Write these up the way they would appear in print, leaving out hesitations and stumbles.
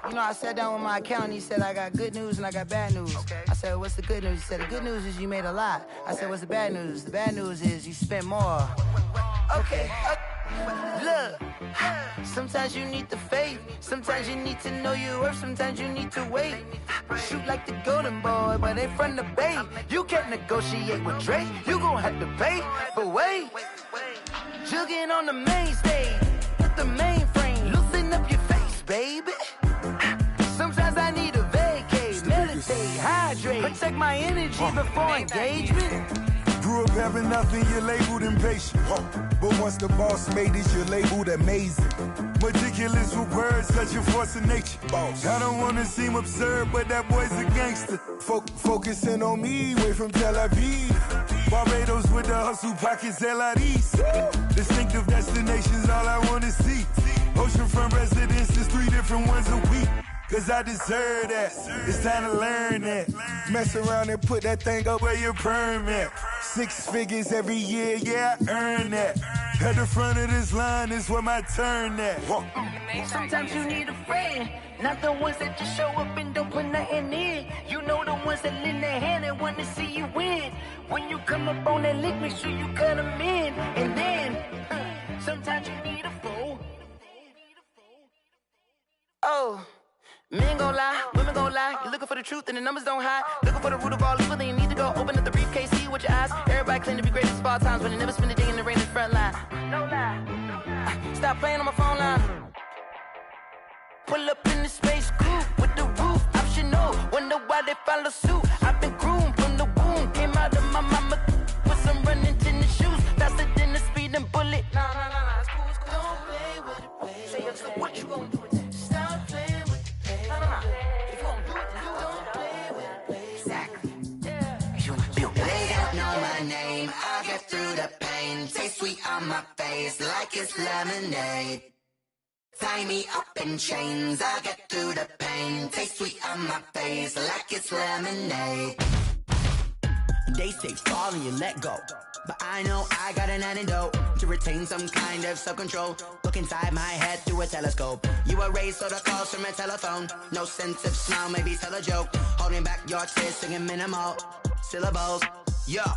You know, I sat down with my accountant. He said, I got good news and I got bad news. Okay. I said, what's the good news? He said, the good news is you made a lot. I said, what's the bad news? The bad news is you spent more. Okay. Look, sometimes you need the faith. Sometimes you need to know your worth. Sometimes you need to wait. Shoot like the golden boy, but ain't from the bay. You can't negotiate with Drake. You gon' have to pay. But wait, jugging on the main stage with the mainframe. Loosen up your face, baby. Sometimes I need a vacate, meditate, hydrate, protect my energy before engagement. Grew up having nothing, you're labeled impatient. But once the boss made it, you're labeled amazing. Ridiculous with words, such a force of nature. I don't wanna seem absurd, but that boy's a gangster. Focusing on me, way from Tel Aviv. Barbados with the hustle pockets, LIDs. Distinctive destinations, all I wanna see. Oceanfront residences, 3 different ones a week. Cause I deserve that, it's time to learn that. Mess around and put that thing up where your permit. 6 figures every year, yeah, I earn that. At the front of this line is where my turn at. Sometimes you need a friend, not the ones that just show up and don't put nothing in. You know the ones that lend their hand and want to see you win. When you come up on that lick, make sure you cut them in. And then, sometimes you need a fool. Oh. Men gon' lie, women gon' lie. You're looking for the truth and the numbers don't hide. Looking for the root of all evil, then you need to go open up the briefcase, see with your eyes. Everybody claim to be greatest of all times, but they never spend a day in the rain in the front line. No lie. Stop playing on my phone line. Pull up in the space coupe with the roof optional. Wonder why they follow suit. I've been groomed from the womb. Came out of my mama with some running tennis shoes. Faster than the speeding bullet. Nah, it's cool, it's cool. Don't play with it, baby. Say, so what you gon' do with that? Stop playing with it. If you gon' do it, then don't play with it, baby. Exactly. Yeah. They don't know my name. I get through the pain. Taste sweet on my face like it's lemonade. Tie me up in chains. I get through the pain. Taste sweet on my face like it's lemonade. They say fall and you let go, but I know I got an antidote to retain some kind of self-control. Look inside my head through a telescope. You erase all the calls from a telephone. No sense of smile, maybe tell a joke. Holding back your tears, singing minimal syllables. Yeah.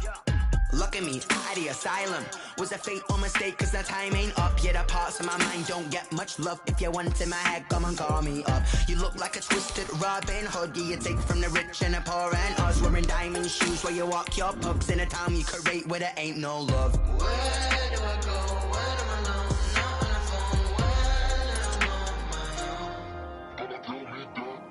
Look at me, out of the asylum. Was a fate or mistake, cause the time ain't up. Yet the parts of my mind don't get much love. If you want in my head, come and call me up. You look like a twisted Robin Hood. Yeah, you take from the rich and the poor and us. Wearing diamond shoes where you walk your pugs in a town you create where there ain't no love. Where do I go? When I'm alone? Not on the phone, when I'm on my own.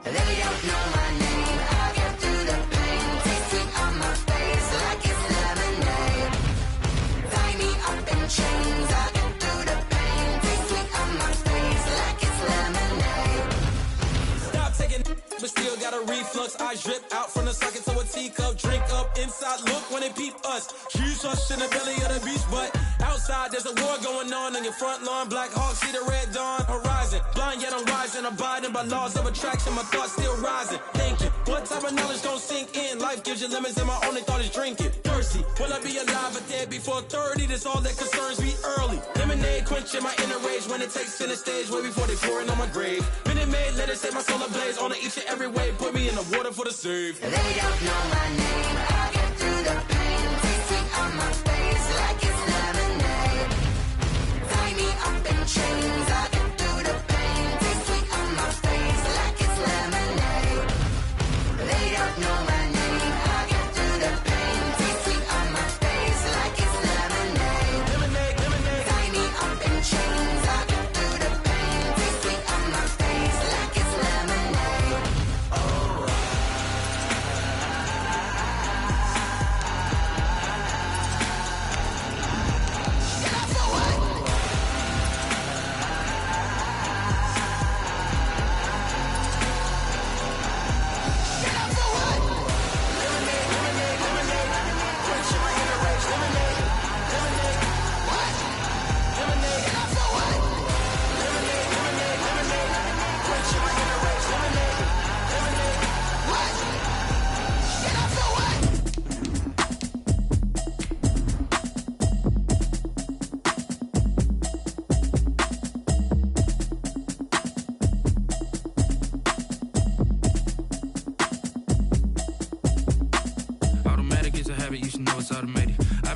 They don't know my name. I get through the pain. Taste sweet on my face like it's lemonade. Tie me up in chains. I get through the pain. Taste sweet on my face like it's lemonade. Stop taking, but still got a reflux. I drip out from the socket to a teacup. Drink up inside, look when they peep us. Huge us in the belly of the beach, but outside there's a war going on your front lawn. Black Hawk, see the red dawn horizon. Blind yet I'm rising, abiding by laws of attraction. My thoughts still rising. Thinking, what type of knowledge gon' sink in? Life gives you lemons and my only thought is drinking. Thirsty, will I be alive or dead before 30? That's all that concerns me early. Lemonade quenching my inner rage when it takes center stage way before they pour it on my grave. Minute Maid, let it set my soul ablaze on each and every way. Put me in the water for the save. They don't know my name. I get through the pain. Taste sweet on my face like it's lemonade. Tie me up in chains. I get through the pain. Taste sweet on my face like it's lemonade. They don't know my name. I get through the pain. Taste sweet on my face like it's lemonade. Tie me up in chains. I get through the pain. Taste sweet on my face like it's lemonade. Oh.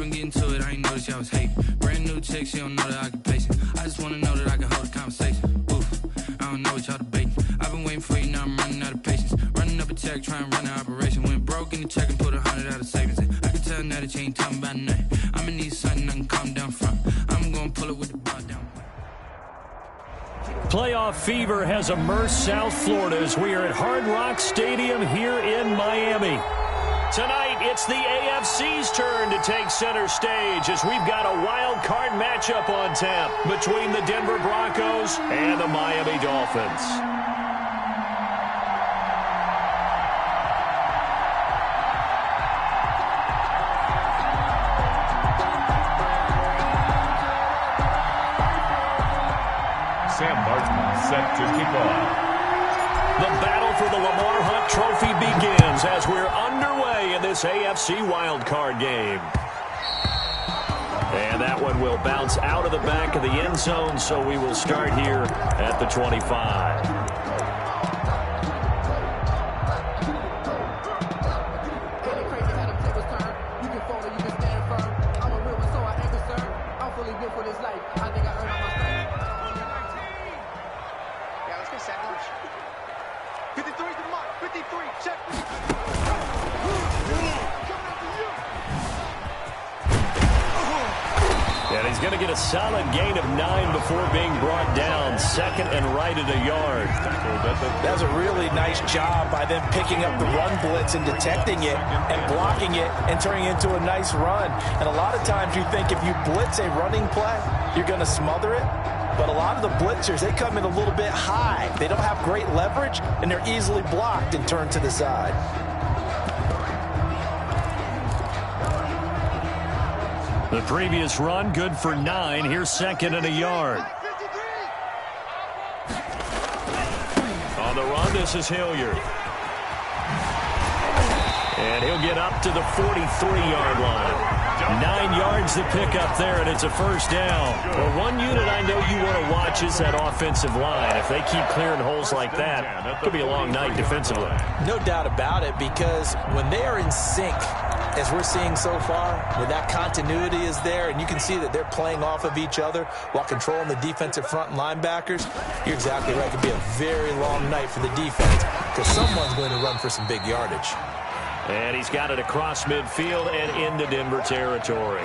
been getting to it, I ain't noticed y'all was hating. Brand new chick, she don't know the occupation. I just wanna know that I can hold a conversation. Oof, I don't know what y'all debating. I've been waiting for you, now I'm running out of patience. Running up a check, trying to run an operation. Went broke in the check and put 100 out of savings in. I can tell now that you ain't talking about nothing. I'ma need something I can calm down from. I'm gonna pull it with the bar down. Playoff fever has immersed South Florida as we are at Hard Rock Stadium here in Miami. Tonight, it's the AFC's turn to take center stage as we've got a wild card matchup on tap between the Denver Broncos and the Miami Dolphins. Sam Martin set to kick off. The battle for the Lamar Hunt Trophy begins as we're underway in this AFC wildcard game. And that one will bounce out of the back of the end zone, so we will start here at the 25. Going to get a solid gain of 9 before being brought down. Second and right at a yard. That's a really nice job by them picking up the run blitz and detecting it and blocking it and turning it into a nice run. And a lot of times you think if you blitz a running play, you're going to smother it. But a lot of the blitzers, they come in a little bit high. They don't have great leverage, and they're easily blocked and turned to the side. The previous run, good for 9. Here's second and a yard. On the run, this is Hilliard. And he'll get up to the 43-yard line. 9 yards to pick up there, and it's a first down. Well, one unit I know you want to watch is that offensive line. If they keep clearing holes like that, it could be a long night defensively. No doubt about it, because when they are in sync, as we're seeing so far, when that continuity is there and you can see that they're playing off of each other while controlling the defensive front and linebackers, you're exactly right. It could be a very long night for the defense because someone's going to run for some big yardage. And he's got it across midfield and into Denver territory.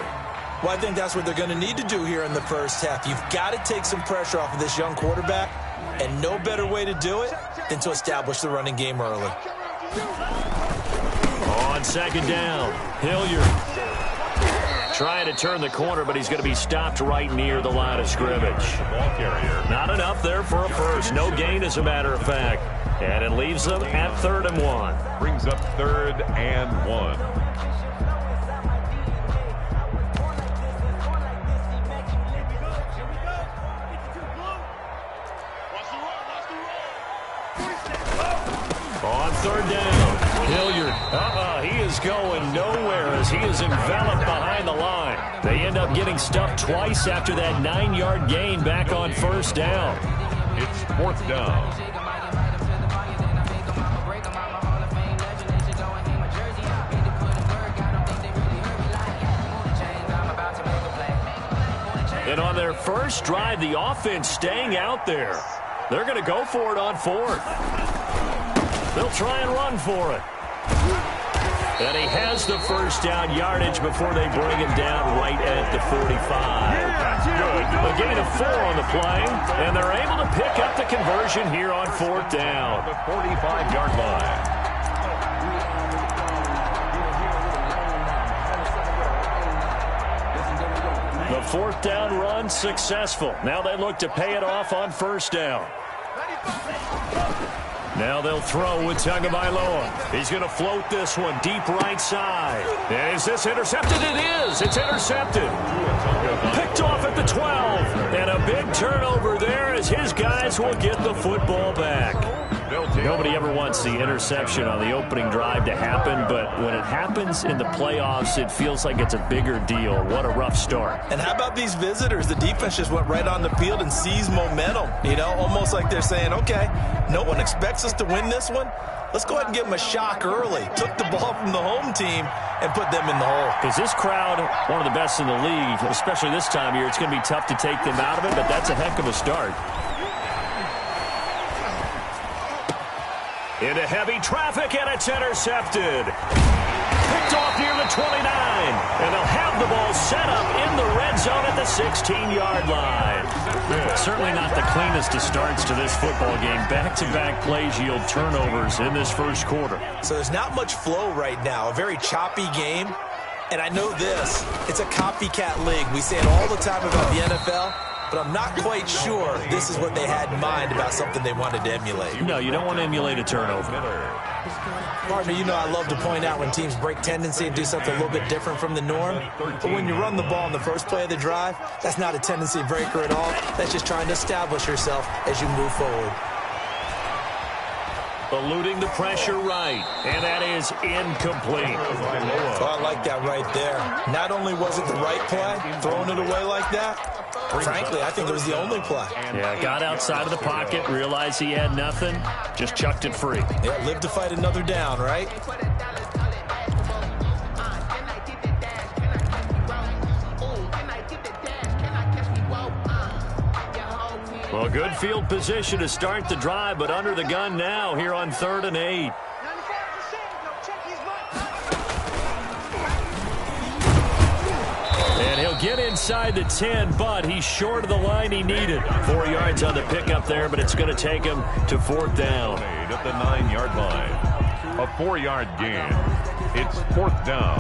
Well, I think that's what they're going to need to do here in the first half. You've got to take some pressure off of this young quarterback, and no better way to do it than to establish the running game early. On second down, Hilliard trying to turn the corner, but he's going to be stopped right near the line of scrimmage. Not enough there for a first. No gain, as a matter of fact. And it leaves them at 3rd and 1. Brings up 3rd and 1. On 3rd down, Hilliard. He is going nowhere as he is enveloped behind the line. They end up getting stuffed twice after that 9-yard gain back on 1st down. It's 4th down. And on their first drive, the offense staying out there. They're going to go for it on 4th. They'll try and run for it. And he has the first down yardage before they bring him down right at the 45. A gain of 4 on the play, and they're able to pick up the conversion here on 4th down. The 45-yard line. The 4th down run successful. Now they look to pay it off on 1st down. Now they'll throw with Tagovailoa. He's going to float this one deep right side. And is this intercepted? It is. It's intercepted. Picked off at the 12. And a big turnover there as his guys will get the football back. They'll take Nobody ever wants the interception on the opening drive to happen, but when it happens in the playoffs, it feels like it's a bigger deal. What a rough start. And how about these visitors? The defense just went right on the field and seized momentum. You know, almost like they're saying, okay, no one expects us to win this one. Let's go ahead and give them a shock early. Took the ball from the home team and put them in the hole. Because this crowd, one of the best in the league, especially this time of year, it's going to be tough to take them out of it, but that's a heck of a start. Into heavy traffic, and it's intercepted. Picked off near the 29, and they'll have the ball set up in the red zone at the 16-yard line. Certainly not the cleanest of starts to this football game. Back-to-back plays yield turnovers in this first quarter. So there's not much flow right now, a very choppy game. And I know this, it's a copycat league. We say it all the time about the NFL, but I'm not quite sure this is what they had in mind about something they wanted to emulate. No, you don't want to emulate a turnover. Partner, you know I love to point out when teams break tendency and do something a little bit different from the norm. But when you run the ball in the first play of the drive, that's not a tendency breaker at all. That's just trying to establish yourself as you move forward. Eluding the pressure right, and that is incomplete. So I like that right there. Not only was it the right play, throwing it away like that, frankly, I think it was the only play. Yeah, got outside of the pocket, realized he had nothing, just chucked it free. Yeah, live to fight another down, right? Well, good field position to start the drive, but under the gun now here on 3rd and 8. And he'll get inside the 10, but he's short of the line he needed. 4 yards on the pickup there, but it's going to take him to 4th down. At the 9-yard line. A 4-yard gain. It's 4th down.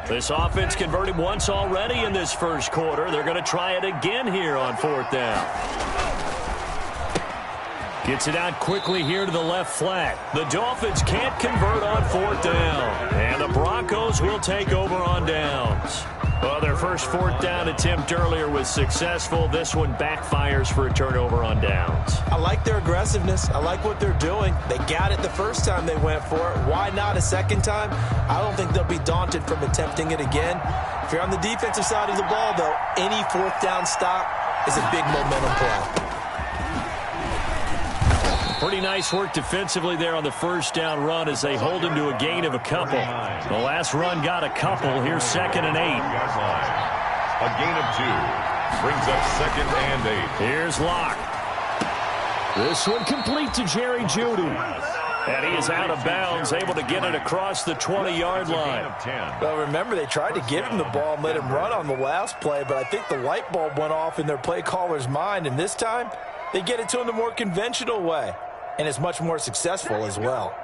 This offense converted once already in this first quarter. They're going to try it again here on 4th down. Gets it out quickly here to the left flat. The Dolphins can't convert on 4th down. And the Broncos will take over on downs. Well, their first 4th down attempt earlier was successful. This one backfires for a turnover on downs. I like their aggressiveness. I like what they're doing. They got it the first time they went for it. Why not a second time? I don't think they'll be daunted from attempting it again. If you're on the defensive side of the ball, though, any 4th down stop is a big momentum play. Pretty nice work defensively there on the first down run as they hold him to a gain of a couple. The last run got a couple. Here's 2nd and 8. A gain of 2. Brings up 2nd and 8. Here's Locke. This one complete to Jerry Jeudy. And he is out of bounds, able to get it across the 20-yard line. Well, remember, they tried to give him the ball and let him run on the last play, but I think the light bulb went off in their play caller's mind, and this time they get it to him the more conventional way. And it's much more successful as well.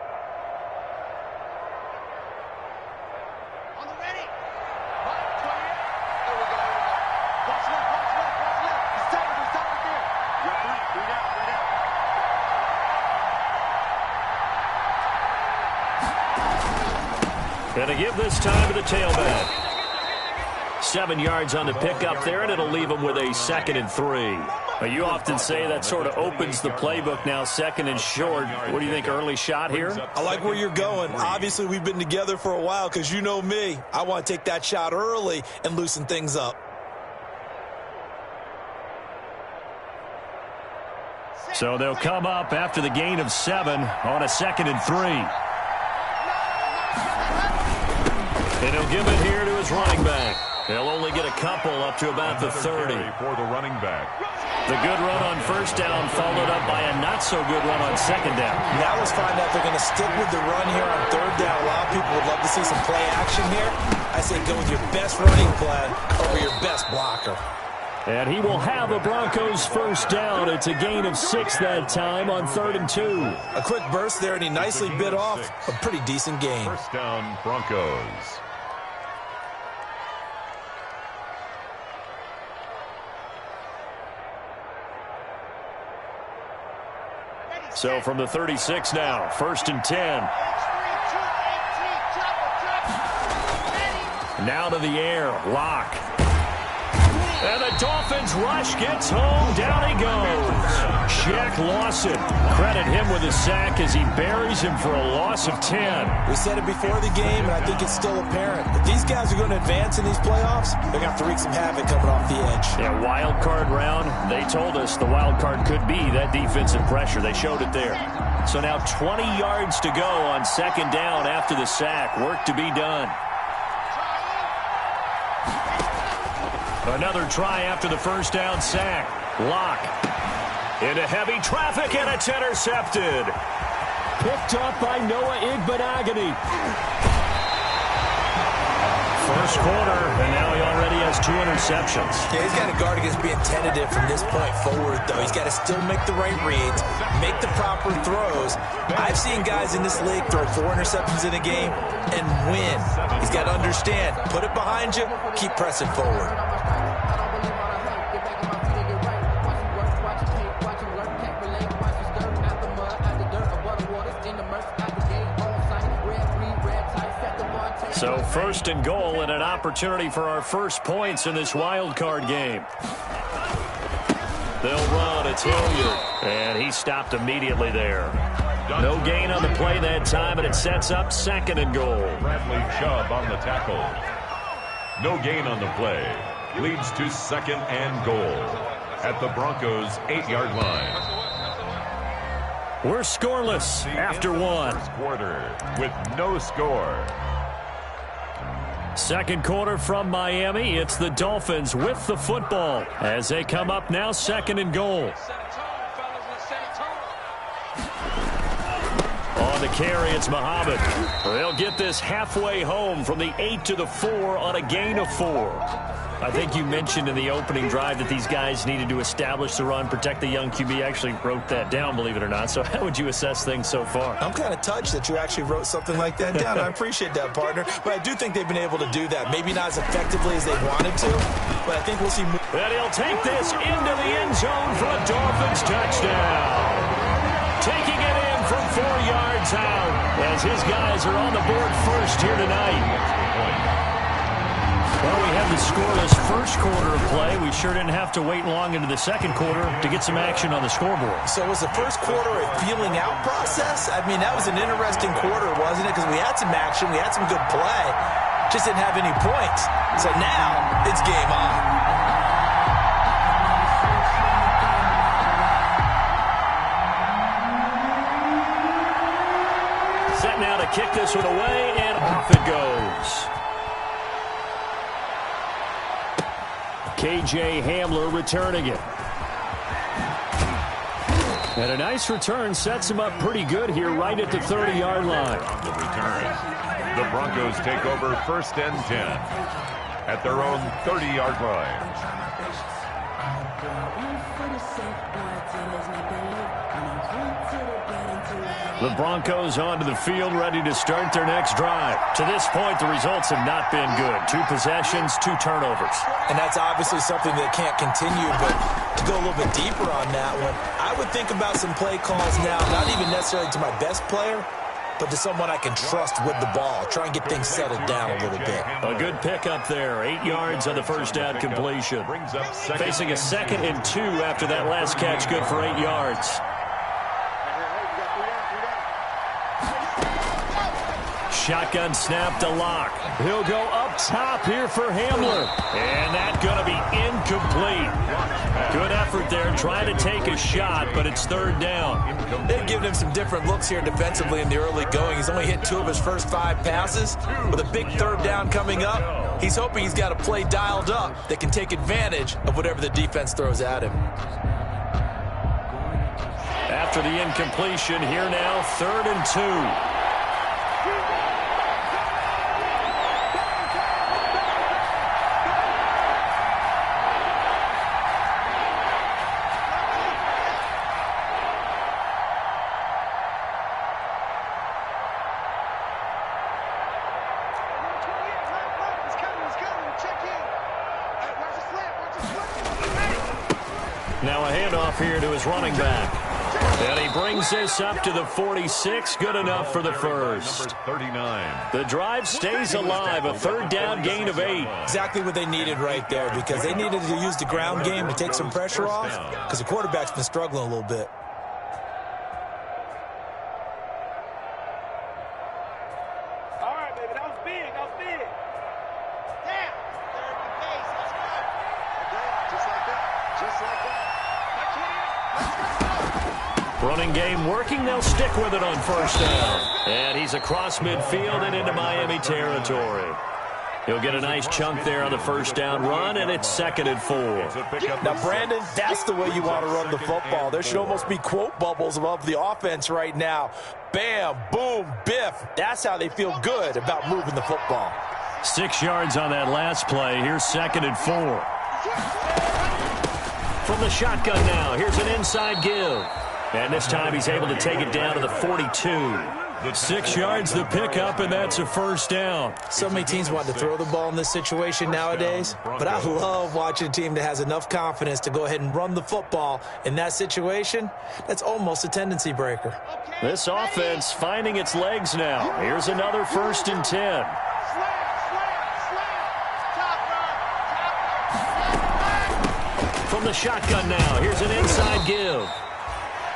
Gonna give this time to the tailback. 7 yards on the pickup there, and it'll leave him with a 2nd and 3. You often say that sort of opens the playbook now, 2nd and short. What do you think, early shot here? I like where you're going. Obviously, we've been together for a while because you know me. I want to take that shot early and loosen things up. So they'll come up after the gain of 7 on a 2nd and 3. And he'll give it here to his running back. They'll only get a couple up to about the 30. For the running back. The good run on first down followed up by a not-so-good run on second down. Now let's find out if they're going to stick with the run here on 3rd down. A lot of people would love to see some play action here. I say go with your best running play over your best blocker. And he will have the Broncos first down. It's a gain of 6 that time on 3rd and 2. A quick burst there, and he nicely bit off a pretty decent gain. First down, Broncos. So from the 36 now, 1st and 10. Now to the air, Locke. And the Dolphins rush gets home. Down he goes. Shaq Lawson. Credit him with a sack as he buries him for a loss of 10. We said it before the game, and I think it's still apparent. If these guys are going to advance in these playoffs, they're going to have to wreak some havoc coming off the edge. Yeah, wild card round. They told us the wild card could be that defensive pressure. They showed it there. So now 20 yards to go on second down after the sack. Work to be done. Another try after the first down sack. Lock. Into heavy traffic, and it's intercepted. Picked up by Noah Igbenogany. First quarter, and now he already has 2 interceptions. Yeah, he's got to guard against being tentative from this point forward, though. He's got to still make the right reads, make the proper throws. I've seen guys in this league throw 4 interceptions in a game and win. He's got to understand, put it behind you, keep pressing forward. So first and goal and an opportunity for our first points in this wild card game. They'll run. It's Hilliard. And he stopped immediately there. No gain on the play that time, and it sets up second and goal. Bradley Chubb on the tackle. No gain on the play. Leads to second and goal at the Broncos' 8-yard line. We're scoreless after one. First quarter with no score. Second quarter from Miami. It's the Dolphins with the football as they come up now second and goal. On the carry, it's Muhammad. They'll get this halfway home from the 8 to the 4 on a gain of 4. I think you mentioned in the opening drive that these guys needed to establish the run, protect the young QB. I actually wrote that down, believe it or not. So how would you assess things so far? I'm kind of touched that you actually wrote something like that down. I appreciate that, partner. But I do think they've been able to do that. Maybe not as effectively as they wanted to, but I think we'll see more. And he'll take this into the end zone for a Dolphins touchdown. Taking it in from 4 yards out as his guys are on the board first here tonight. Well, we have the scoreless first quarter of play. We sure didn't have to wait long into the second quarter to get some action on the scoreboard. So was the first quarter a feeling out process? I mean, that was an interesting quarter, wasn't it? Because we had some action, we had some good play, just didn't have any points. So now it's game on. Set now to kick this one away, and off it goes. K.J. Hamler returning it. And a nice return sets him up pretty good here right at the 30-yard line. On the return, the Broncos take over first and 10 at their own 30-yard line. The Broncos onto the field, ready to start their next drive. To this point, the results have not been good. 2 possessions, 2 turnovers. And that's obviously something that can't continue, but to go a little bit deeper on that one, I would think about some play calls now, not even necessarily to my best player, but to someone I can trust with the ball. Try and get things settled down a little bit. A good pickup there. 8 yards on the first down completion. Facing a second and 2 after that last catch, good for 8 yards. Shotgun snap to Lock. He'll go up top here for Hamler. And that's going to be incomplete. Good effort there, trying to take a shot, but it's third down. They've given him some different looks here defensively in the early going. He's only hit 2 of his first 5 passes. With a big third down coming up, he's hoping he's got a play dialed up that can take advantage of whatever the defense throws at him. After the incompletion, here now, 3rd and 2. Now a handoff here to his running back. And he brings this up to the 46. Good enough for the first. Number 39. The drive stays alive. A third down gain of 8. Exactly what they needed right there, because they needed to use the ground game to take some pressure off, because the quarterback's been struggling a little bit. All right, baby, that was big. That was big. Damn. Third and pace. Let's go. Okay, just like that. Just like that. Running game working. They'll stick with it on first down. And he's across midfield and into Miami territory. He'll get a nice chunk there on the first down run, and it's 2nd and 4. Now, Brandon, that's the way you want to run the football. There should almost be quote bubbles above the offense right now. Bam, boom, biff. That's how they feel good about moving the football. 6 yards on that last play. Here's 2nd and 4. From the shotgun now, here's an inside give. And this time he's able to take it down to the 42. 6 yards the pickup, and that's a first down. So many teams want to throw the ball in this situation nowadays, but I love watching a team that has enough confidence to go ahead and run the football. In that situation, that's almost a tendency breaker. This offense finding its legs now. Here's another 1st and 10. From the shotgun now, here's an inside give.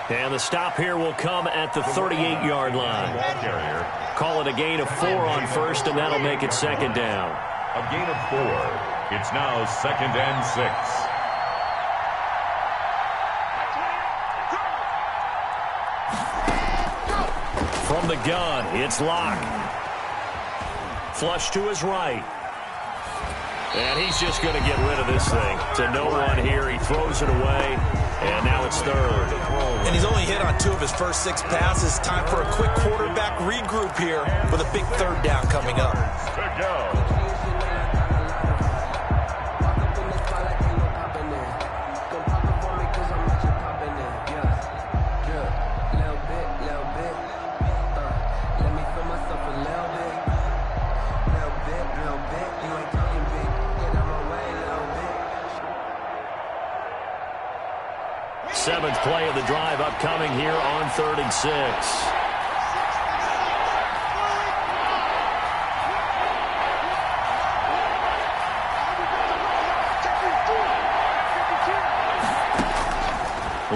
And the stop here will come at the 38-yard line. Call it a gain of 4 on first, and that'll make it 2nd down. A gain of 4. It's now 2nd and 6. From the gun, it's Locke. Flush to his right. And he's just going to get rid of this thing. To no one here. He throws it away. And now it's 3rd. And he's only hit on 2 of his first 6 passes. Time for a quick quarterback regroup here with a big 3rd down coming up. Good go. Seventh play of the drive upcoming here on 3rd and 6.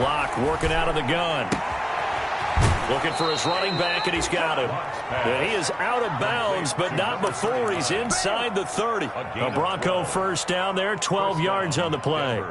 Locke working out of the gun. Looking for his running back, and he's got him. And he is out of bounds, but not before he's inside the 30. A Bronco first down there, 12 yards on the play.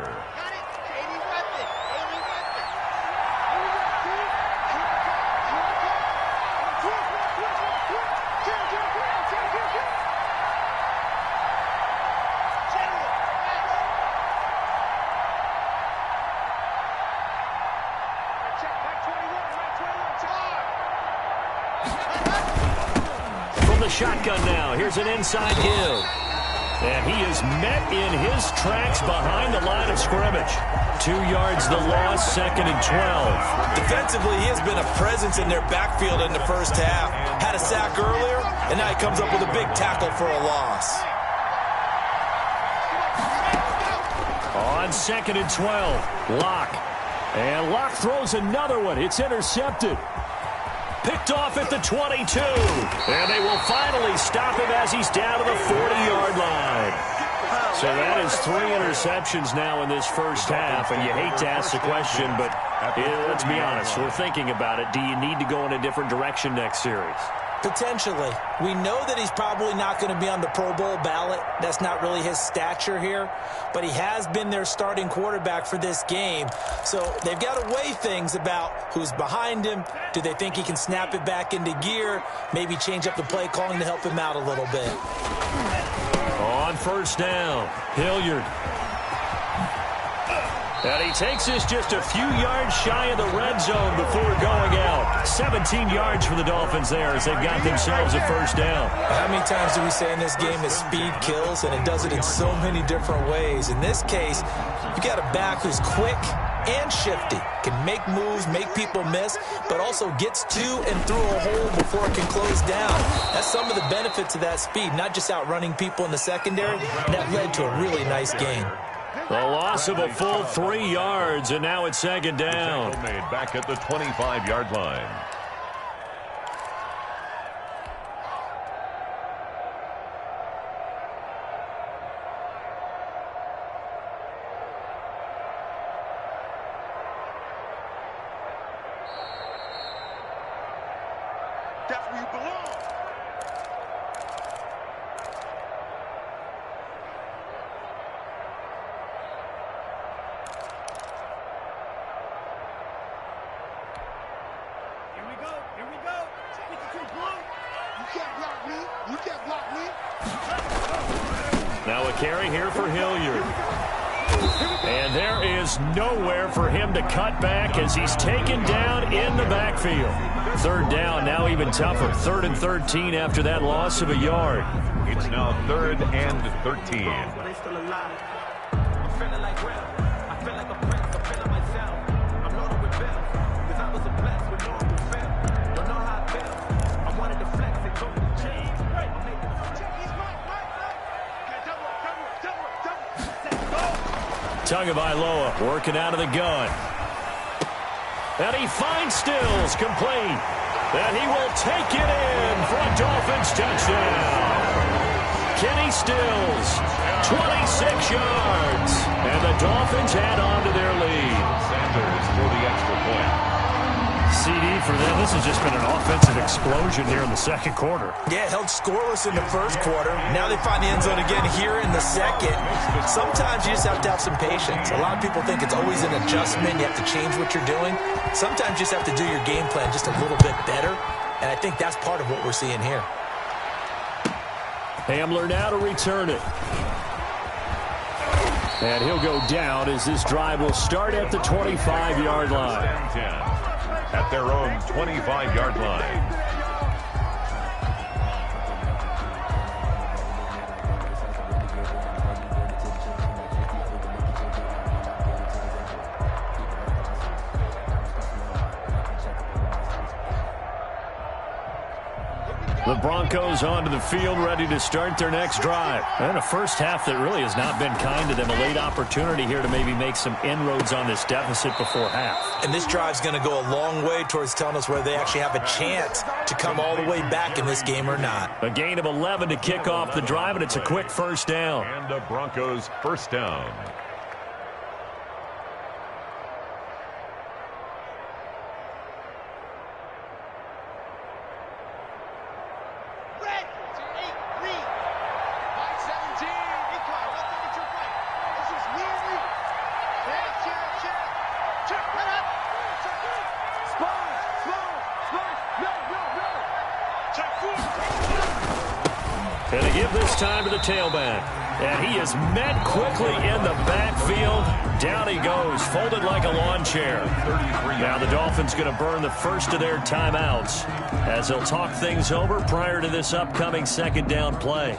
Shotgun now. Here's an inside give. And he is met in his tracks behind the line of scrimmage. 2 yards the loss, 2nd and 12. Defensively, he has been a presence in their backfield in the first half. Had a sack earlier, and now he comes up with a big tackle for a loss. On 2nd and 12, Locke. And Locke throws another one. It's intercepted. Picked off at the 22. And they will finally stop him as he's down to the 40-yard line. So that is 3 interceptions now in this first half. And you hate to ask the question, but let's be honest. We're thinking about it. Do you need to go in a different direction next series? Potentially. We know that he's probably not going to be on the Pro Bowl ballot. That's not really his stature here. But he has been their starting quarterback for this game. So they've got to weigh things about who's behind him. Do they think he can snap it back into gear? Maybe change up the play calling to help him out a little bit. On first down, Hilliard. And he takes this just a few yards shy of the red zone before going out. 17 yards for the Dolphins there as they've got themselves a first down. How many times do we say in this game that speed kills, and it does it in so many different ways? In this case, you got a back who's quick and shifty, can make moves, make people miss, but also gets to and through a hole before it can close down. That's some of the benefits of that speed, not just outrunning people in the secondary. That led to a really nice game. The loss of a full 3 yards, and now it's second down. Made back at the 25-yard line. That's where you belong. Now a carry here for Hilliard. And there is nowhere for him to cut back as he's taken down in the backfield. Third down, now even tougher. 3rd and 13 after that loss of a yard. It's now 3rd and 13. Tagovailoa working out of the gun. And he finds Stills complete. And he will take it in for a Dolphins touchdown. Kenny Stills, 26 yards. And the Dolphins add on to their lead. Sanders for the extra point. CD for them. This has just been an offensive explosion here in the second quarter. Yeah, held scoreless in the first quarter. Now they find the end zone again here in the second. Sometimes you just have to have some patience. A lot of people think it's always an adjustment. You have to change what you're doing. Sometimes you just have to do your game plan just a little bit better. And I think that's part of what we're seeing here. Hamler now to return it. And he'll go down as this drive will start at the 25-yard line. At their own 25-yard line. The Broncos onto the field, ready to start their next drive. And a first half that really has not been kind to them. A late opportunity here to maybe make some inroads on this deficit before half. And this drive's going to go a long way towards telling us whether they actually have a chance to come all the way back in this game or not. A gain of 11 to kick off the drive, and it's a quick first down. And the Broncos first down. And they give this time to the tailback. And he is met quickly in the backfield. Down he goes, folded like a lawn chair. Now the Dolphins going to burn the first of their timeouts as they'll talk things over prior to this upcoming second down play.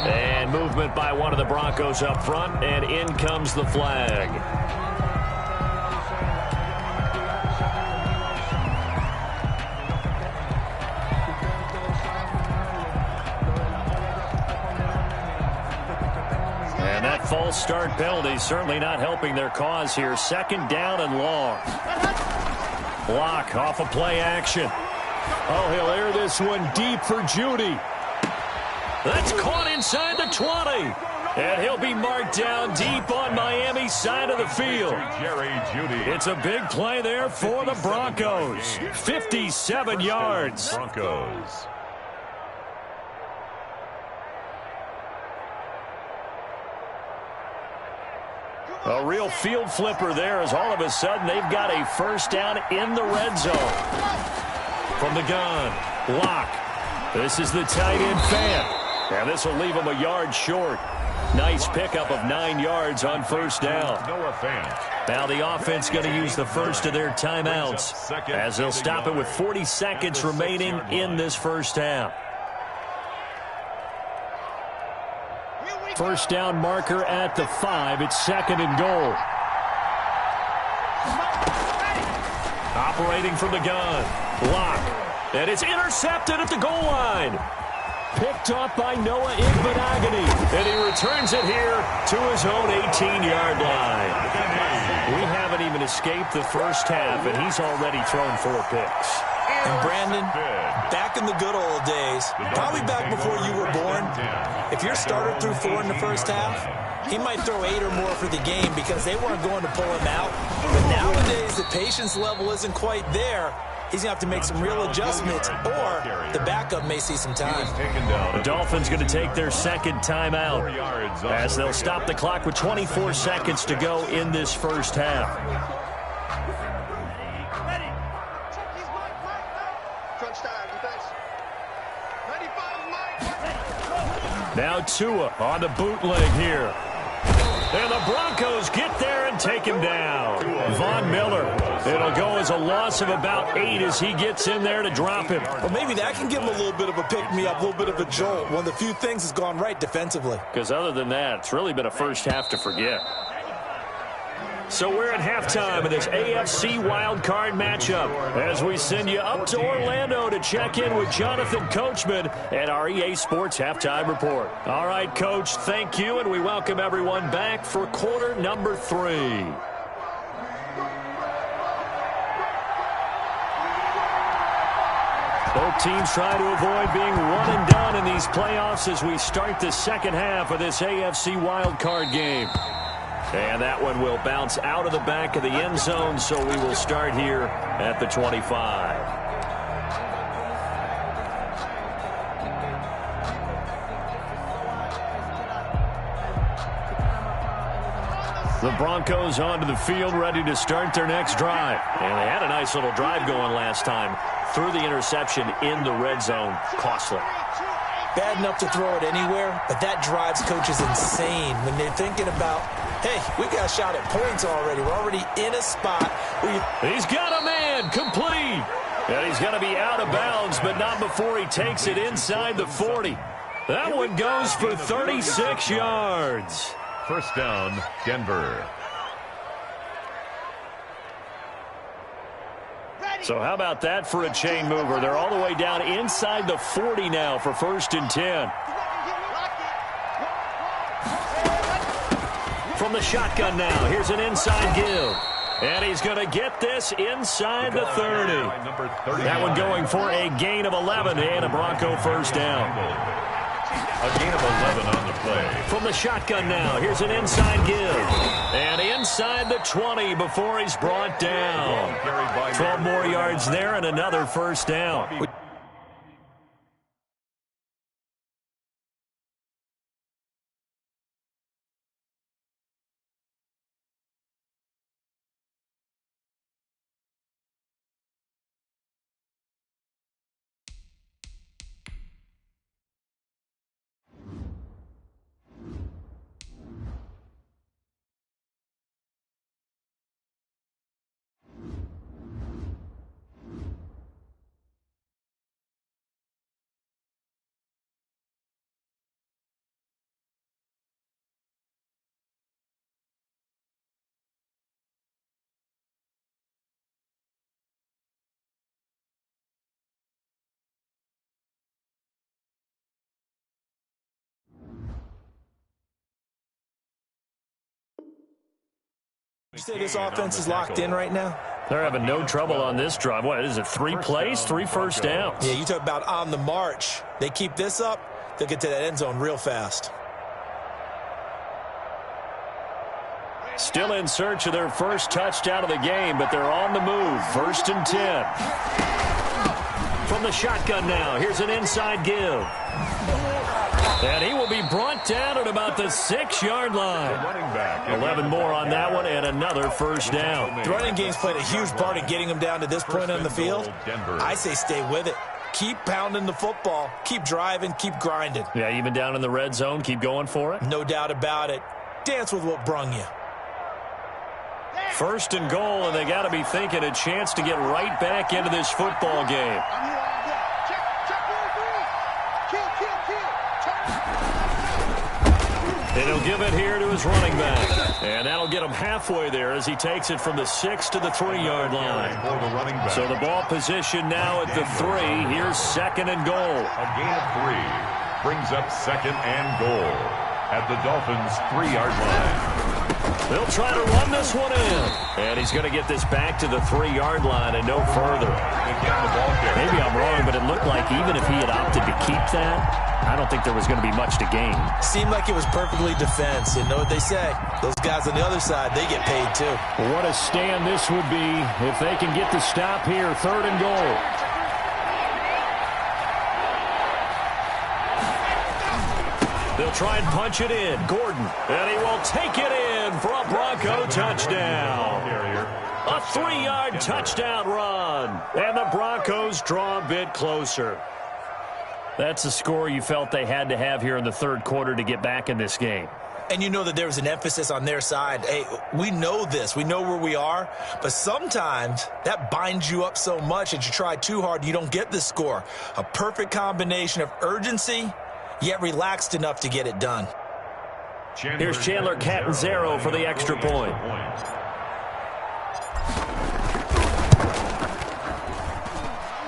And movement by one of the Broncos up front, and in comes the flag. And that false start penalty certainly not helping their cause here. Second down and long. Block off of play action. Oh, he'll air this one deep for Judy. That's caught inside the 20. And he'll be marked down deep on Miami's side of the field. Jerry Judy. It's a big play there for the Broncos. 57 yards. Broncos. A real field flipper there as all of a sudden they've got a first down in the red zone. From the gun, Locke. This is the tight end fan. And this will leave him a yard short. Nice pickup of 9 yards on first down. Now the offense going to use the first of their timeouts as they'll stop it with 40 seconds remaining in this first half. First down marker at the 5. It's 2nd and goal. Operating from the gun. Block. And it's intercepted at the goal line. Picked off by Noah Igbenogany. And he returns it here to his own 18-yard line. We haven't even escaped the first half, and he's already thrown 4 picks. And Brandon, back in the good old days, probably back before you were born, if your starter threw 4 in the first half, he might throw 8 or more for the game because they weren't going to pull him out. But nowadays, the patience level isn't quite there. He's going to have to make some real adjustments, or the backup may see some time. The Dolphins going to take their 2nd timeout as they'll stop the clock with 24 seconds to go in this first half. Now Tua on the bootleg here. And the Broncos get there and take him down. Von Miller. It'll go as a loss of about 8 as he gets in there to drop him. Well, maybe that can give him a little bit of a pick-me-up, a little bit of a jolt. One of the few things has gone right defensively. Because other than that, it's really been a first half to forget. So we're at halftime of this AFC wildcard matchup as we send you up to Orlando to check in with Jonathan Coachman at our EA Sports Halftime Report. All right, Coach, thank you, and we welcome everyone back for quarter number 3. Both teams try to avoid being one and done in these playoffs as we start the second half of this AFC wildcard game. And that one will bounce out of the back of the end zone, so we will start here at the 25. The Broncos onto the field, ready to start their next drive. And they had a nice little drive going last time. Threw the interception in the red zone. Costly. Bad enough to throw it anywhere, but that drives coaches insane when they're thinking about, hey, we got a shot at points already. We're already in a spot where he's got a man complete. And he's going to be out of bounds, but not before he takes it inside the 40. That one goes for 36 yards. First down, Denver. So how about that for a chain mover? They're all the way down inside the 40 now for 1st and 10. From the shotgun now, here's an inside give. And he's going to get this inside the 30. That one going for a gain of 11 and a Bronco first down. A gain of 11 on the play. From the shotgun now, here's an inside give. And inside the 20 before he's brought down. 12 more yards there and another first down. You say this offense is locked in right now? They're having no trouble on this drive. What is it, 3 plays, 3 first downs? Yeah, you talk about on the march. They keep this up, they'll get to that end zone real fast. Still in search of their first touchdown of the game, but they're on the move. 1st and 10. From the shotgun now, here's an inside give. And he will be brought down at about the 6-yard line. 11 more on that one and another first down. The running game's played a huge part in getting him down to this point on the field. I say stay with it. Keep pounding the football. Keep driving. Keep grinding. Yeah, even down in the red zone, keep going for it. No doubt about it. Dance with what brung you. First and goal, and they got to be thinking a chance to get right back into this football game. And he'll give it here to his running back. And that'll get him halfway there as he takes it from the 6 to the 3-yard line. So the ball position now at the 3. Here's second and goal. A gain of 3 brings up second and goal at the Dolphins' 3-yard line. They'll try to run this one in. And he's going to get this back to the 3-yard line and no further. Maybe I'm wrong, but it looked like even if he had opted to keep that, I don't think there was going to be much to gain. Seemed like it was perfectly defense. You know what they say? Those guys on the other side, they get paid too. What a stand this would be if they can get the stop here. Third and goal. They'll try and punch it in. Gordon. And he will take it in for a Bronco touchdown. A 3-yard touchdown run. And the Broncos draw a bit closer. That's a score you felt they had to have here in the third quarter to get back in this game. And you know that there was an emphasis on their side. Hey, we know this. We know where we are. But sometimes that binds you up so much that you try too hard, you don't get the score. A perfect combination of urgency, yet relaxed enough to get it done. Here's Chandler Catanzaro for the extra point.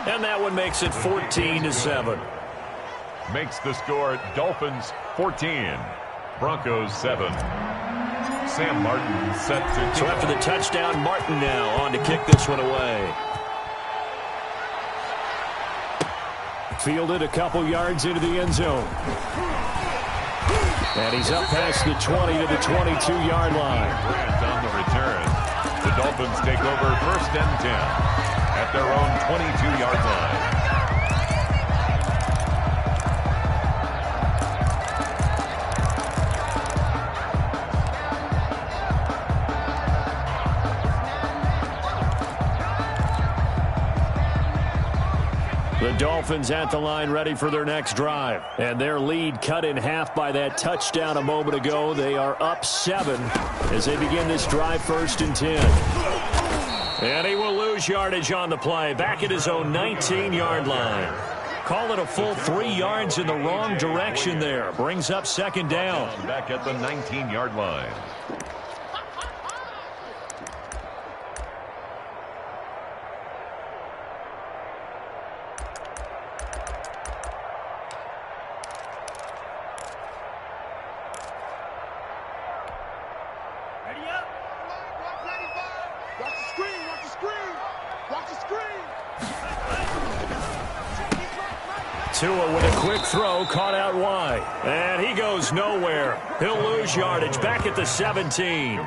And that one makes it 14-7. Makes the score Dolphins 14, Broncos 7. Sam Martin set to... So after the touchdown, Martin now on to kick this one away. Fielded a couple yards into the end zone. And he's up past the 20 to the 22-yard line. On the return, the Dolphins take over first and 10 at their own 22-yard line. The Dolphins at the line ready for their next drive. And their lead cut in half by that touchdown a moment ago. They are up 7 as they begin this drive first and 10. And he will lose yardage on the play. Back at his own 19-yard line. Call it a full 3 yards in the wrong direction there. Brings up second down. Back at the 19-yard line. Tua with a quick throw, caught out wide. And he goes nowhere. He'll lose yardage back at the 17.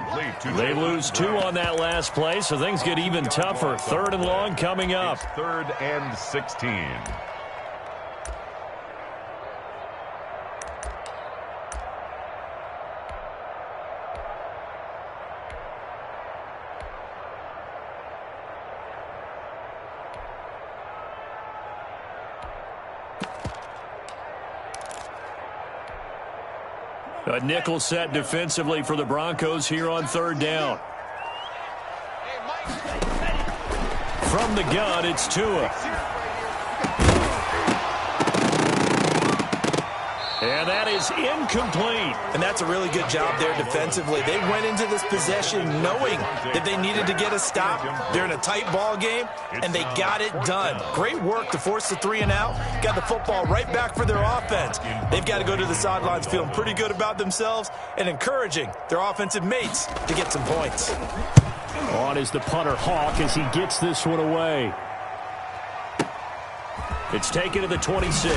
They lose 2 on that last play, so things get even tougher. Third and long coming up. It's 3rd and 16. A nickel set defensively for the Broncos here on third down. From the gun, it's Tua. And that is incomplete. And that's a really good job there defensively. They went into this possession knowing that they needed to get a stop. They're in a tight ball game, and they got it done. Great work to force the 3 and out. Got the football right back for their offense. They've got to go to the sidelines feeling pretty good about themselves and encouraging their offensive mates to get some points. On is the punter Hawk as he gets this one away. It's taken to the 26.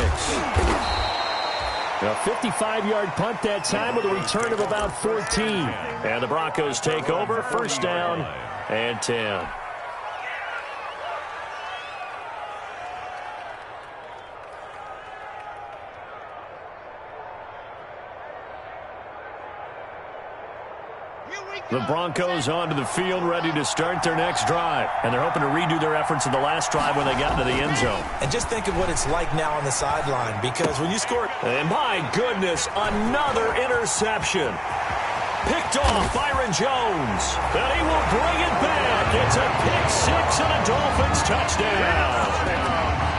A 55-yard punt that time with a return of about 14. And the Broncos take over, first down and 10. The Broncos onto the field, ready to start their next drive. And they're hoping to redo their efforts in the last drive when they got into the end zone. And just think of what it's like now on the sideline, because when you score... And my goodness, another interception. Picked off Byron Jones. And he will bring it back. It's a pick six and a Dolphins touchdown.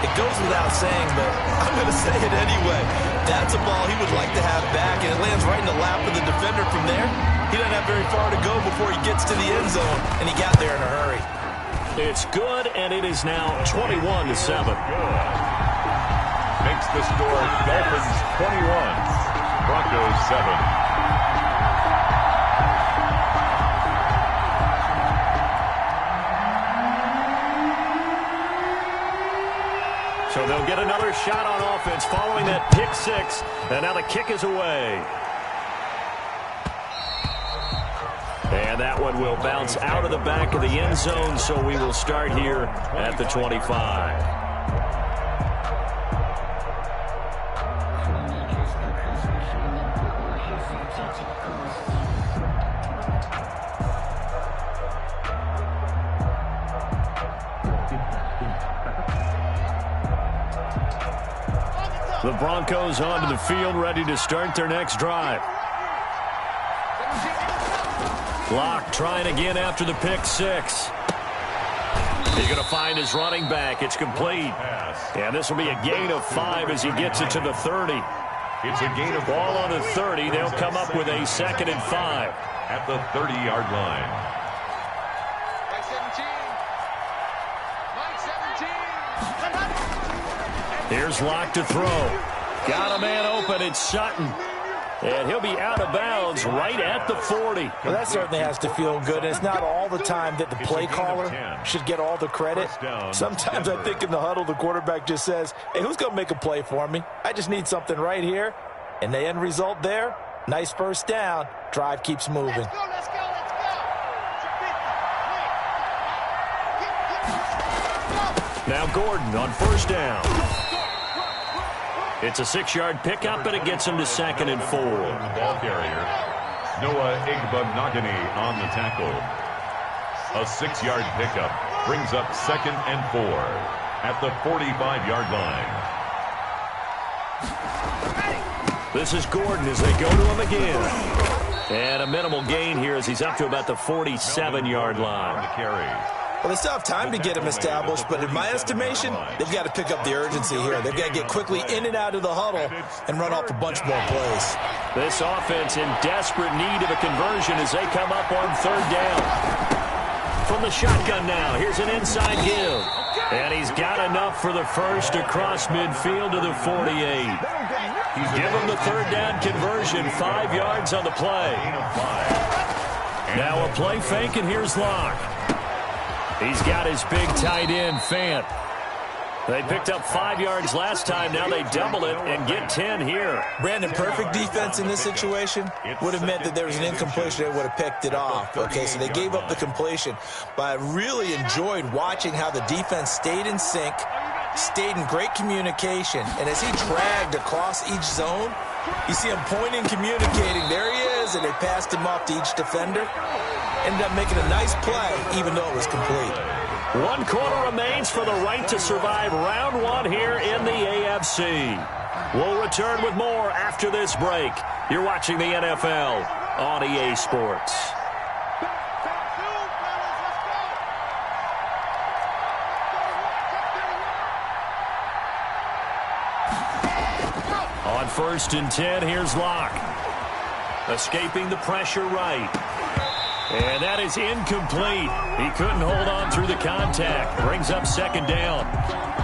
It goes without saying, but I'm going to say it anyway. That's a ball he would like to have back, and it lands right in the lap of the defender from there. He doesn't have very far to go before he gets to the end zone, and he got there in a hurry. It's good, and it is now 21-7. Makes the score Dolphins 21, Broncos 7. So they'll get another shot on offense following that pick six, and now the kick is away. And that one will bounce out of the back of the end zone, so we will start here at the 25. The Broncos onto the field, ready to start their next drive. Locke trying again after the pick six. He's going to find his running back. It's complete. And this will be a gain of 5 as he gets it to the 30. It's a gain of ball on the 30. They'll come up with a 2nd and 5. At the 30-yard line. Here's Locke to throw. Got a man open. It's Sutton. And he'll be out of bounds right at the 40. Well, that certainly has to feel good. And it's not all the time that the play caller should get all the credit. Sometimes I think in the huddle, the quarterback just says, hey, who's going to make a play for me? I just need something right here. And the end result there, nice first down. Drive keeps moving. Let's go, let's go, let's go. Now Gordon on first down. It's a 6-yard pickup, and it gets him to 2nd and 4. The ball carrier, Noah Igbenogany on the tackle. A 6-yard pickup brings up 2nd and 4 at the 45-yard line. This is Gordon as they go to him again. And a minimal gain here as he's up to about the 47-yard line. The carry. Well, they still have time to get him established, but in my estimation, they've got to pick up the urgency here. They've got to get quickly in and out of the huddle and run off a bunch more plays. This offense in desperate need of a conversion as they come up on 3rd down. From the shotgun now, here's an inside give. And he's got enough for the first across midfield to the 48. Give him the 3rd down conversion, 5 yards on the play. Now a play fake, and here's Locke. He's got his big tight end, Fant. They picked up 5 yards last time. Now they double it and get 10 here. Brandon, perfect defense in this situation would have meant that there was an incompletion. They would have picked it off. Okay, so they gave up the completion. But I really enjoyed watching how the defense stayed in sync, stayed in great communication. And as he dragged across each zone, you see him pointing, communicating. There he is, and they passed him off to each defender. Ended up making a nice play, even though it was complete. 1 quarter remains for the right to survive round 1 here in the AFC. We'll return with more after this break. You're watching the NFL on EA Sports. On 1st and 10, here's Locke. Escaping the pressure right. And that is incomplete. He couldn't hold on through the contact. Brings up 2nd down.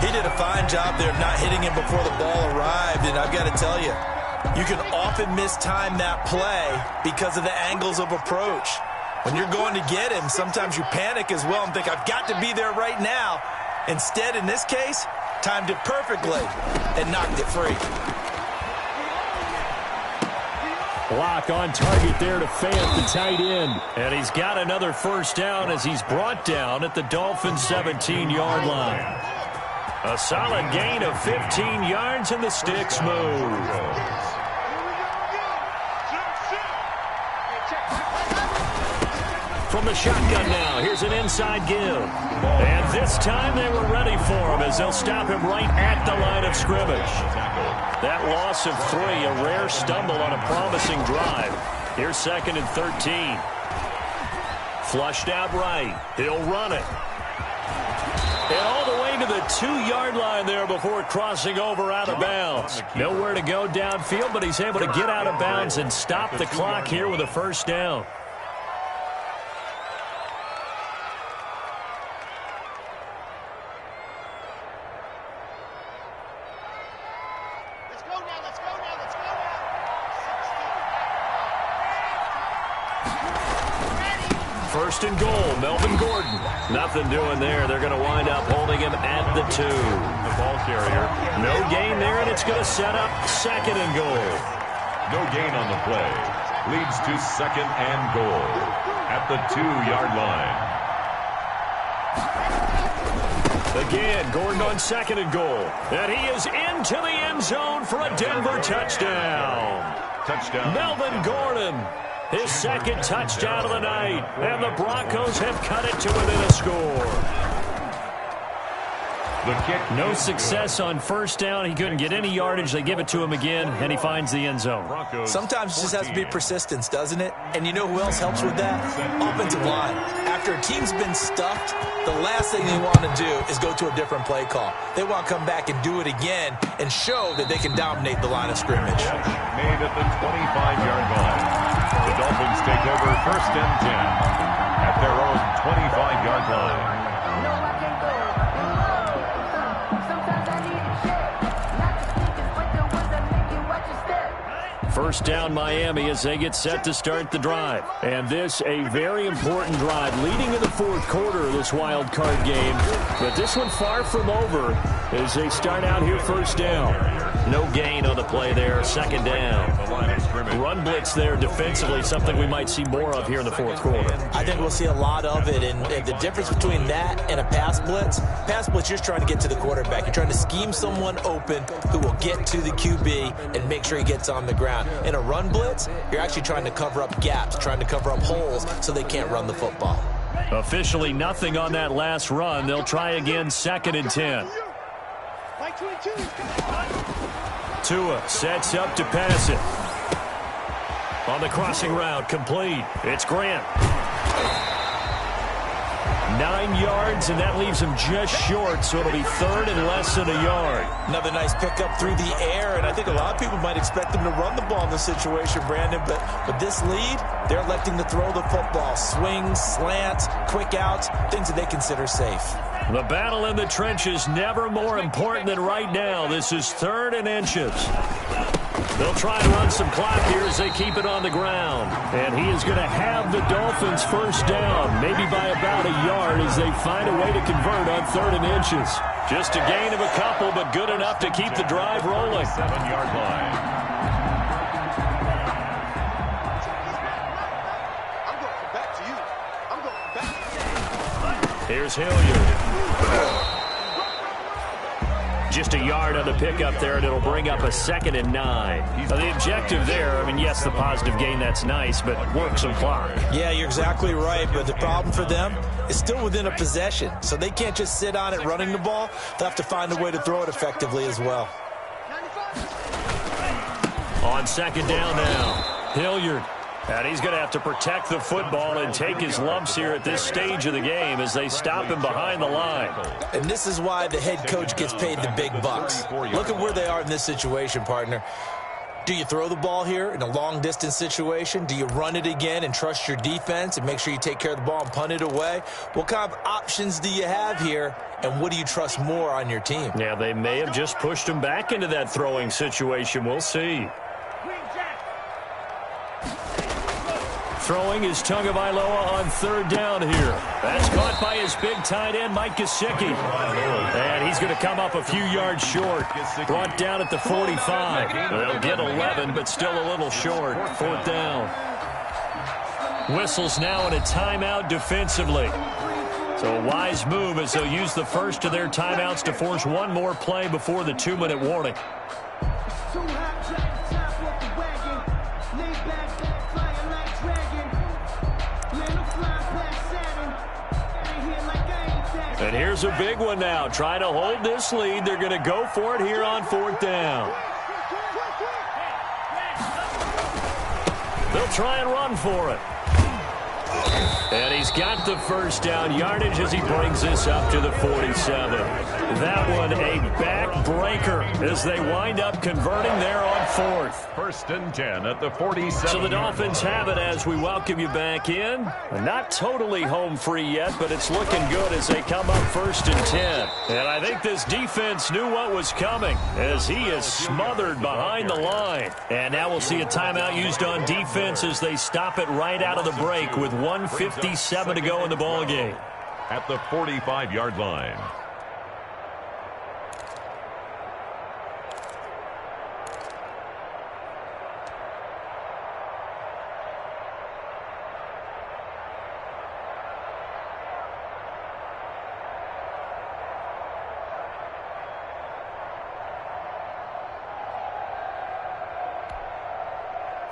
He did a fine job there of not hitting him before the ball arrived. And I've got to tell you, you can often mistime that play because of the angles of approach. When you're going to get him, sometimes you panic as well and think, I've got to be there right now. Instead, in this case, timed it perfectly and knocked it free. Locke on target there to Fant, the tight end. And he's got another first down as he's brought down at the Dolphins' 17-yard line. A solid gain of 15 yards, and the sticks move. from the shotgun now. Here's an inside give. And this time they were ready for him as they'll stop him right at the line of scrimmage. That loss of 3, a rare stumble on a promising drive. Here's 2nd and 13. Flushed out right. He'll run it. And all the way to the 2-yard line there before crossing over out of bounds. Nowhere to go downfield, but he's able to get out of bounds and stop the clock here with a first down. Let's go now, let's go now, let's go now. 1st and goal, Melvin Gordon. Nothing doing there. They're going to wind up holding him at the 2. The ball carrier. No gain there, and it's going to set up 2nd and goal. No gain on the play. Leads to 2nd and goal at the 2-yard line. Again, Gordon on 2nd and goal. And he is into the end zone for a Denver touchdown. Touchdown. Melvin Gordon, his 2nd touchdown of the night. And the Broncos have cut it to within a score. The kick. No success on first down. He couldn't get any yardage. They give it to him again, and he finds the end zone. Sometimes it just has to be persistence, doesn't it? And you know who else helps with that? Offensive line. After a team's been stuffed, the last thing they want to do is go to a different play call. They want to come back and do it again and show that they can dominate the line of scrimmage. Made at the 25-yard line. The Dolphins take over 1st and 10 at their own 25-yard line. First down Miami as they get set to start the drive. And this a very important drive leading in the 4th quarter of this wild card game. But this one far from over as they start out here first down. No gain on the play there. 2nd down. Run blitz there defensively, something we might see more of here in the 4th quarter. I think we'll see a lot of it. And the difference between that and a pass blitz, you're just trying to get to the quarterback. You're trying to scheme someone open who will get to the QB and make sure he gets on the ground. In a run blitz, you're actually trying to cover up gaps, trying to cover up holes so they can't run the football. Officially nothing on that last run. They'll try again 2nd and 10. Tua sets up to pass it. On the crossing route, complete. It's Grant. 9 yards, and that leaves him just short, so it'll be 3rd and less than a yard. Another nice pickup through the air, and I think a lot of people might expect him to run the ball in this situation, Brandon, but with this lead, they're electing to throw the football. Swings, slants, quick outs, things that they consider safe. The battle in the trenches never more important than right now. This is 3rd and inches. They'll try to run some clock here as they keep it on the ground. And he is going to have the Dolphins first down, maybe by about a yard as they find a way to convert on 3rd and inches. Just a gain of a couple, but good enough to keep the drive rolling. 7-yard line. I'm going back to you. I'm going back to you. Here's Hilliard. Just a yard on the pickup there, and it'll bring up a 2nd and 9. Now, the objective there, I mean, yes, the positive gain, that's nice, but work some clock. Yeah, you're exactly right, but the problem for them is still within a possession, so they can't just sit on it running the ball. They'll have to find a way to throw it effectively as well. On 2nd down now, Hilliard. And he's going to have to protect the football and take his lumps here at this stage of the game as they stop him behind the line. And this is why the head coach gets paid the big bucks. Look at where they are in this situation, partner. Do you throw the ball here in a long-distance situation? Do you run it again and trust your defense and make sure you take care of the ball and punt it away? What kind of options do you have here, and what do you trust more on your team? Yeah, they may have just pushed him back into that throwing situation. We'll see. Throwing is Tagovailoa on 3rd down here. That's caught by his big tight end, Mike Gesicki. And he's going to come up a few yards short. Brought down at the 45. They'll get 11, but still a little short. 4th down. Whistles now in a timeout defensively. So a wise move as they'll use the first of their timeouts to force one more play before the 2-minute warning. And here's a big one now. Trying to hold this lead. They're going to go for it here on 4th down. They'll try and run for it. And he's got the first down yardage as he brings this up to the 47. That one a backbreaker as they wind up converting there on 4th. 1st and 10 at the 47. So the Dolphins have it as we welcome you back in. Not totally home free yet, but it's looking good as they come up 1st and 10. And I think this defense knew what was coming as he is smothered behind the line. And now we'll see a timeout used on defense as they stop it right out of the break with 1:57 to go in the ball game. At the 45-yard line.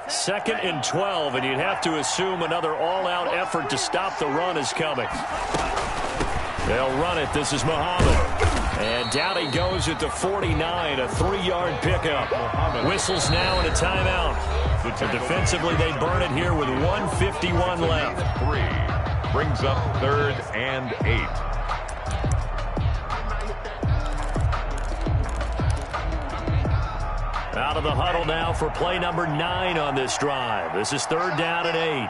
Second and 12, and you'd have to assume another all-out effort to stop the run is coming. They'll run it. This is Muhammad. And down he goes at the 49, a 3-yard pickup. Whistles now and a timeout. And defensively, they burn it here with 1:51 left. 3 brings up 3rd and 8. Out of the huddle now for play number 9 on this drive. This is 3rd down and 8.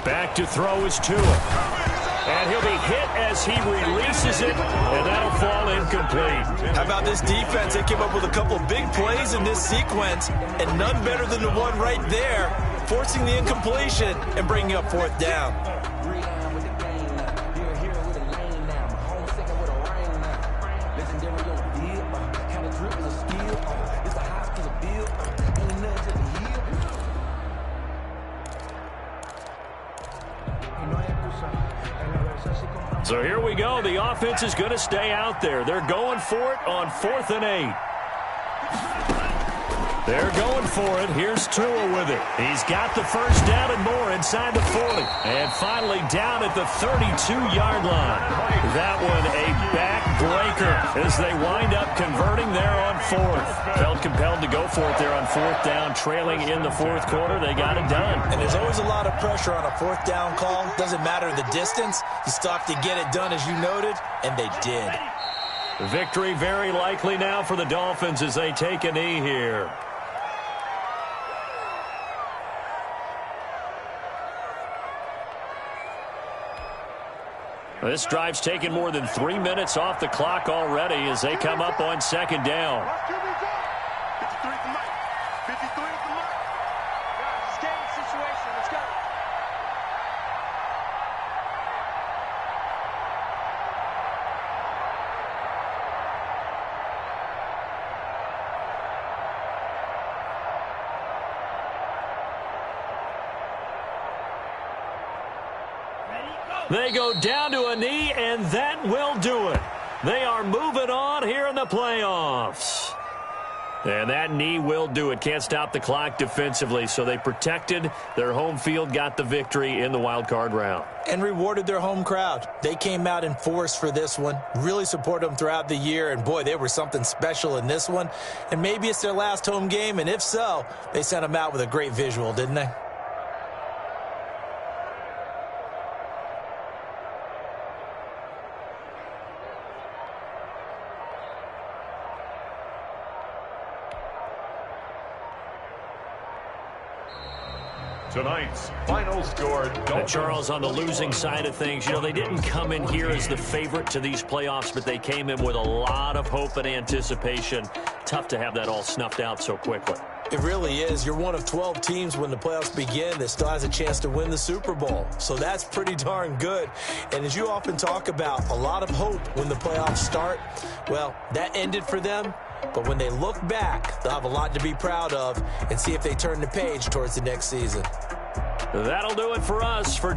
Back to throw is Tua. And he'll be hit as he releases it, and that'll fall incomplete. How about this defense? They came up with a couple big plays in this sequence, and none better than the one right there, forcing the incompletion and bringing up 4th down. So here we go. The offense is going to stay out there. They're going for it on 4th and 8. They're going for it. Here's Tua with it. He's got the first down and more inside the 40. And finally down at the 32-yard line. That one a backbreaker as they wind up converting there on 4th. Felt compelled to go for it there on 4th down, trailing in the 4th quarter. They got it done. And there's always a lot of pressure on a 4th down call. Doesn't matter the distance. You still have to get it done, as you noted, and they did. Victory very likely now for the Dolphins as they take a knee here. This drive's taken more than 3 minutes off the clock already as they come up on 2nd down. They go down to a knee, and that will do it. They are moving on here in the playoffs. And that knee will do it. Can't stop the clock defensively, so they protected their home field, got the victory in the wild card round. And rewarded their home crowd. They came out in force for this one, really supported them throughout the year, and boy, they were something special in this one. And maybe it's their last home game, and if so, they sent them out with a great visual, didn't they? Tonight's final score. And Charles, on the losing side of things, you know, they didn't come in here as the favorite to these playoffs, but they came in with a lot of hope and anticipation. Tough to have that all snuffed out so quickly. It really is. You're one of 12 teams when the playoffs begin that still has a chance to win the Super Bowl. So that's pretty darn good. And as you often talk about, a lot of hope when the playoffs start. Well, that ended for them, But when they look back, they'll have a lot to be proud of and see if they turn the page towards the next season. That'll do it for us. For